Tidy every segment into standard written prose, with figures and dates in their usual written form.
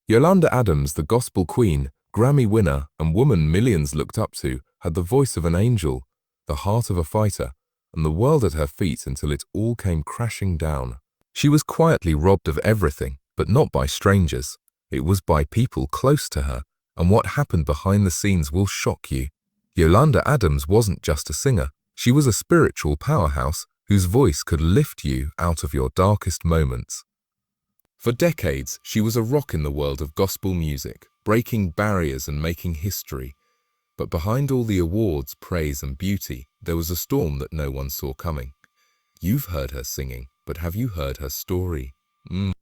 Yolanda Adams, the gospel queen, Grammy winner, and woman millions looked up to, had the voice of an angel, the heart of a fighter, and the world at her feet until it all came crashing down. She was quietly robbed of everything, but not by strangers. It was by people close to her, and what happened behind the scenes will shock you. Yolanda Adams wasn't just a singer. She was a spiritual powerhouse whose voice could lift you out of your darkest moments. For decades, she was a rock in the world of gospel music, breaking barriers and making history. But behind all the awards, praise, and beauty, there was a storm that no one saw coming. You've heard her singing, but have you heard her story?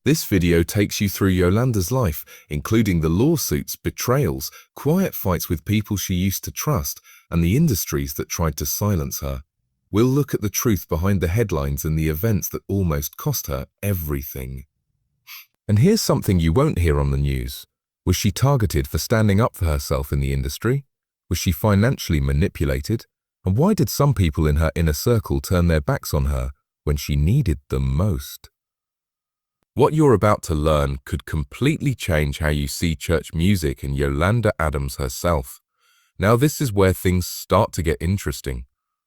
This video takes you through Yolanda's life, including the lawsuits, betrayals, quiet fights with people she used to trust, and the industries that tried to silence her. We'll look at the truth behind the headlines and the events that almost cost her everything. And here's something you won't hear on the news. Was she targeted for standing up for herself in the industry? Was she financially manipulated? And why did some people in her inner circle turn their backs on her when she needed them most? What you're about to learn could completely change how you see church music and Yolanda Adams herself. Now this is where things start to get interesting.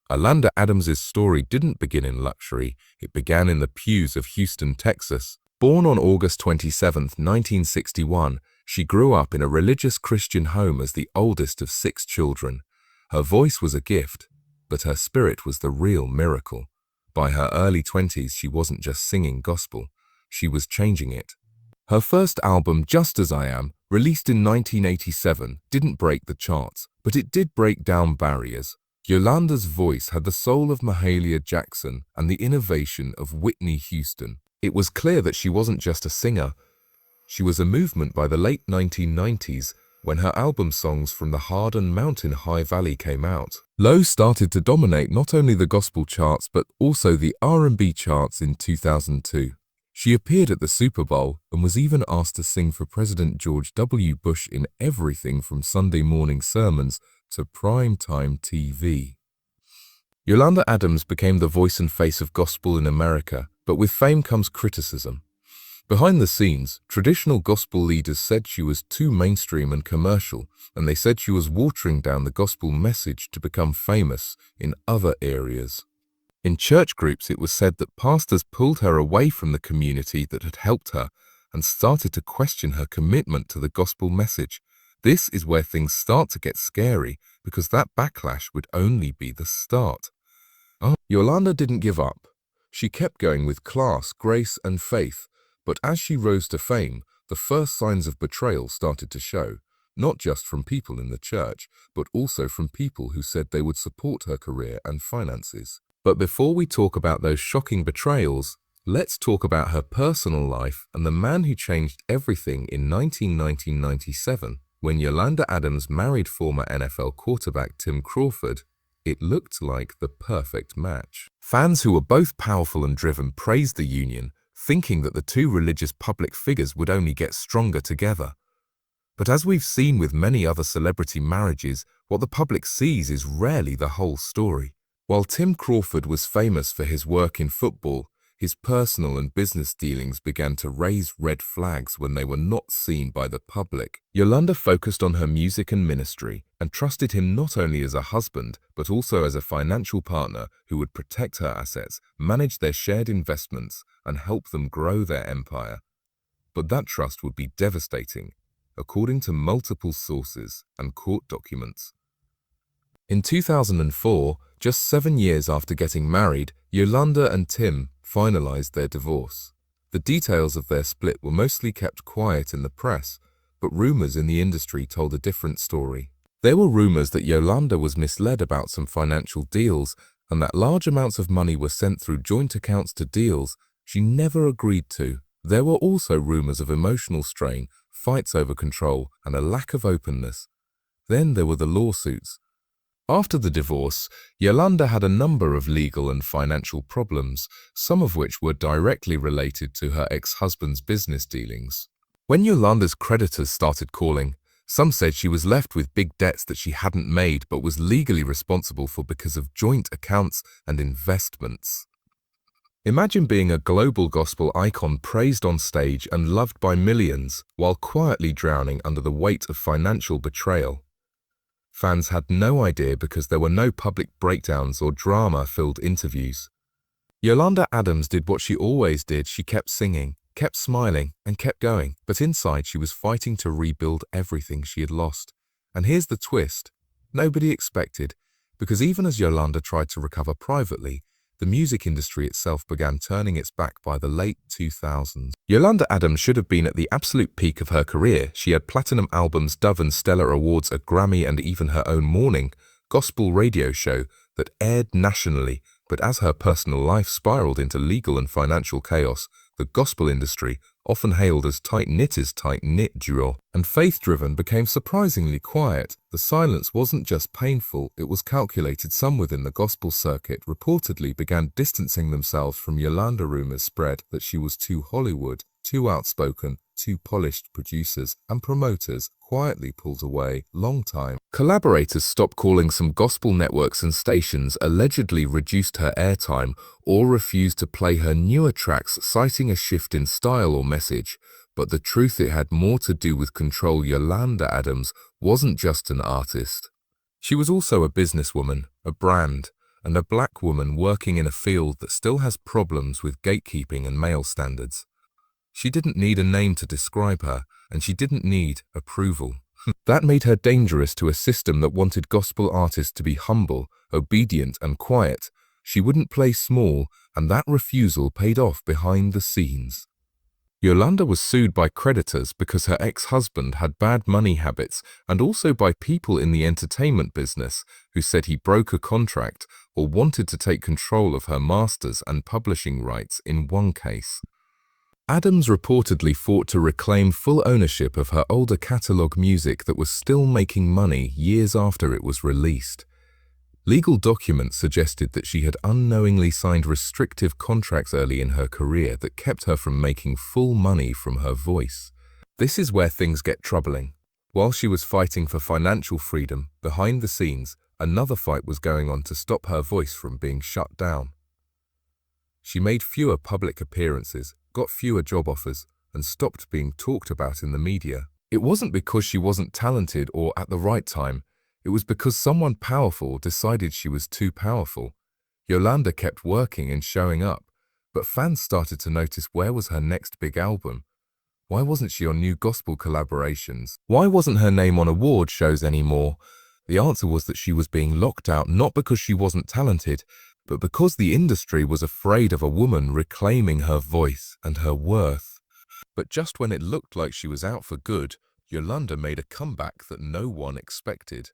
Yolanda Adams' story didn't begin in luxury, it began in the pews of Houston, Texas. Born on August 27, 1961, she grew up in a religious Christian home as the oldest of 6 children. Her voice was a gift, but her spirit was the real miracle. By her early 20s, she wasn't just singing gospel, she was changing it. Her first album, Just As I Am, released in 1987, didn't break the charts, but it did break down barriers. Yolanda's voice had the soul of Mahalia Jackson and the innovation of Whitney Houston. It was clear that she wasn't just a singer. She was a movement. By the late 1990s, when her album songs from the Hard and Mountain High Valley came out, Low started to dominate not only the gospel charts but also the R&B charts in 2002. She appeared at the Super Bowl and was even asked to sing for President George W. Bush in everything from Sunday morning sermons to primetime TV. Yolanda Adams became the voice and face of gospel in America, but with fame comes criticism. Behind the scenes, traditional gospel leaders said she was too mainstream and commercial, and they said she was watering down the gospel message to become famous in other areas. In church groups, it was said that pastors pulled her away from the community that had helped her and started to question her commitment to the gospel message. This is where things start to get scary, because that backlash would only be the start. Yolanda didn't give up. She kept going with class, grace, and faith. But as she rose to fame, the first signs of betrayal started to show, not just from people in the church, but also from people who said they would support her career and finances. But before we talk about those shocking betrayals, let's talk about her personal life and the man who changed everything in 1997. When Yolanda Adams married former NFL quarterback Tim Crawford, it looked like the perfect match. Fans who were both powerful and driven praised the union, thinking that the two religious public figures would only get stronger together. But as we've seen with many other celebrity marriages, what the public sees is rarely the whole story. While Tim Crawford was famous for his work in football, his personal and business dealings began to raise red flags when they were not seen by the public. Yolanda focused on her music and ministry and trusted him not only as a husband, but also as a financial partner who would protect her assets, manage their shared investments, and help them grow their empire. But that trust would be devastating, according to multiple sources and court documents. In 2004, just 7 years after getting married, Yolanda and Tim finalized their divorce. The details of their split were mostly kept quiet in the press, but rumors in the industry told a different story. There were rumors that Yolanda was misled about some financial deals and that large amounts of money were sent through joint accounts to deals she never agreed to. There were also rumors of emotional strain, fights over control, and a lack of openness. Then there were the lawsuits. After the divorce, Yolanda had a number of legal and financial problems, some of which were directly related to her ex-husband's business dealings. When Yolanda's creditors started calling, some said she was left with big debts that she hadn't made but was legally responsible for because of joint accounts and investments. Imagine being a global gospel icon praised on stage and loved by millions, while quietly drowning under the weight of financial betrayal. Fans had no idea because there were no public breakdowns or drama-filled interviews. Yolanda Adams did what she always did. She kept singing, kept smiling, and kept going. But inside, she was fighting to rebuild everything she had lost. And here's the twist. Nobody expected, because even as Yolanda tried to recover privately, the music industry itself began turning its back by the late 2000s. Yolanda Adams should have been at the absolute peak of her career. She had platinum albums, Dove and Stellar Awards, a Grammy, and even her own morning gospel radio show that aired nationally. But as her personal life spiraled into legal and financial chaos, the gospel industry, often hailed as tight-knit duo, and faith-driven, became surprisingly quiet. The silence wasn't just painful, it was calculated. Some within the gospel circuit reportedly began distancing themselves from Yolanda. Rumors spread that she was too Hollywood, too outspoken, too polished. Producers and promoters quietly pulled away. Long-time collaborators stopped calling. Some gospel networks and stations allegedly reduced her airtime or refused to play her newer tracks, citing a shift in style or message. But the truth, it had more to do with control. Yolanda Adams wasn't just an artist. She was also a businesswoman, a brand, and a black woman working in a field that still has problems with gatekeeping and male standards. She didn't need a name to describe her, and she didn't need approval. That made her dangerous to a system that wanted gospel artists to be humble, obedient, and quiet. She wouldn't play small, and that refusal paid off behind the scenes. Yolanda was sued by creditors because her ex-husband had bad money habits, and also by people in the entertainment business who said he broke a contract or wanted to take control of her masters and publishing rights. In one case, Adams reportedly fought to reclaim full ownership of her older catalog music that was still making money years after it was released. Legal documents suggested that she had unknowingly signed restrictive contracts early in her career that kept her from making full money from her voice. This is where things get troubling. While she was fighting for financial freedom, behind the scenes, another fight was going on to stop her voice from being shut down. She made fewer public appearances, got fewer job offers, and stopped being talked about in the media. It wasn't because she wasn't talented or at the right time. It was because someone powerful decided she was too powerful. Yolanda kept working and showing up, but fans started to notice, where was her next big album? Why wasn't she on new gospel collaborations? Why wasn't her name on award shows anymore? The answer was that she was being locked out, not because she wasn't talented, but because the industry was afraid of a woman reclaiming her voice and her worth. But just when it looked like she was out for good, Yolanda made a comeback that no one expected.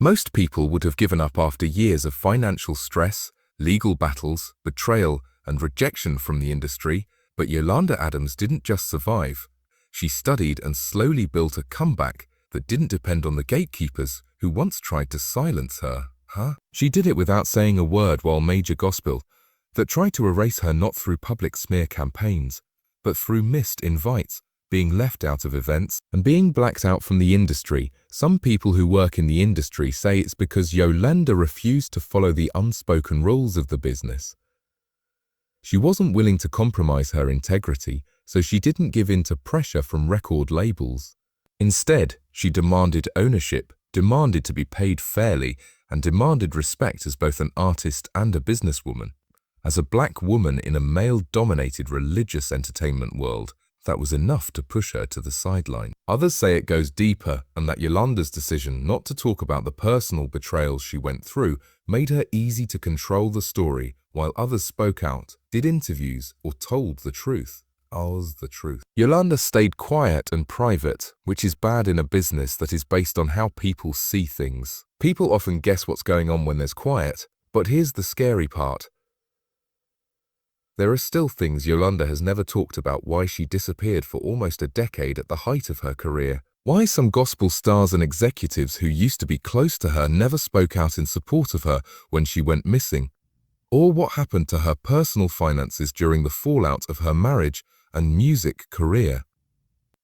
Most people would have given up after years of financial stress, legal battles, betrayal, and rejection from the industry, but Yolanda Adams didn't just survive. She studied and slowly built a comeback that didn't depend on the gatekeepers who once tried to silence her. She did it without saying a word while major gospel that tried to erase her, not through public smear campaigns, but through missed invites, being left out of events, and being blacked out from the industry. Some people who work in the industry say it's because Yolanda refused to follow the unspoken rules of the business. She wasn't willing to compromise her integrity, so she didn't give in to pressure from record labels. Instead, she demanded ownership, demanded to be paid fairly, and demanded respect as both an artist and a businesswoman. As a black woman in a male-dominated religious entertainment world, that was enough to push her to the sideline. Others say it goes deeper, and that Yolanda's decision not to talk about the personal betrayals she went through made her easy to control the story, while others spoke out, did interviews, or told the truth. The truth. Yolanda stayed quiet and private, which is bad in a business that is based on how people see things. People often guess what's going on when there's quiet, but here's the scary part. There are still things Yolanda has never talked about: why she disappeared for almost a decade at the height of her career, why some gospel stars and executives who used to be close to her never spoke out in support of her when she went missing, or what happened to her personal finances during the fallout of her marriage and music career.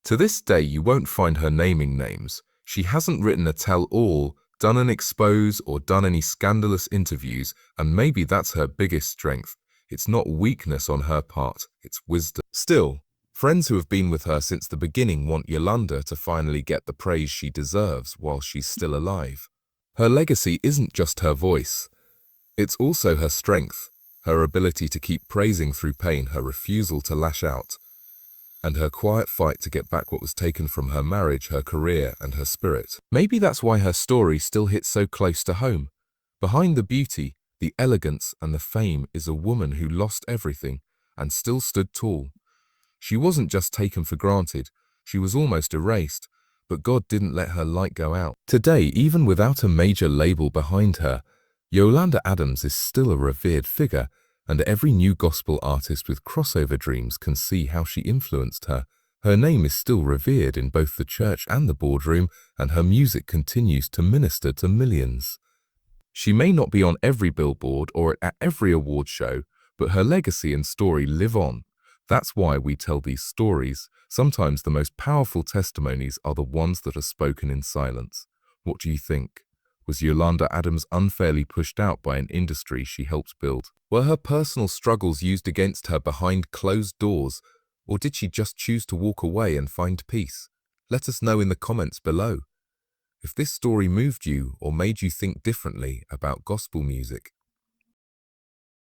To this day, you won't find her naming names. She hasn't written a tell-all, done an expose, or done any scandalous interviews, and maybe that's her biggest strength. It's not weakness on her part, it's wisdom. Still, friends who have been with her since the beginning want Yolanda to finally get the praise she deserves while she's still alive. Her legacy isn't just her voice, it's also her strength, her ability to keep praising through pain, her refusal to lash out, and her quiet fight to get back what was taken from her marriage, her career, and her spirit. Maybe that's why her story still hits so close to home. Behind the beauty, the elegance, and the fame is a woman who lost everything and still stood tall. She wasn't just taken for granted, she was almost erased, but God didn't let her light go out. Today, even without a major label behind her, Yolanda Adams is still a revered figure, and every new gospel artist with crossover dreams can see how she influenced her. Her name is still revered in both the church and the boardroom, and her music continues to minister to millions. She may not be on every billboard or at every award show, but her legacy and story live on. That's why we tell these stories. Sometimes the most powerful testimonies are the ones that are spoken in silence. What do you think? Was Yolanda Adams unfairly pushed out by an industry she helped build? Were her personal struggles used against her behind closed doors, or did she just choose to walk away and find peace? Let us know in the comments below. If this story moved you or made you think differently about gospel music,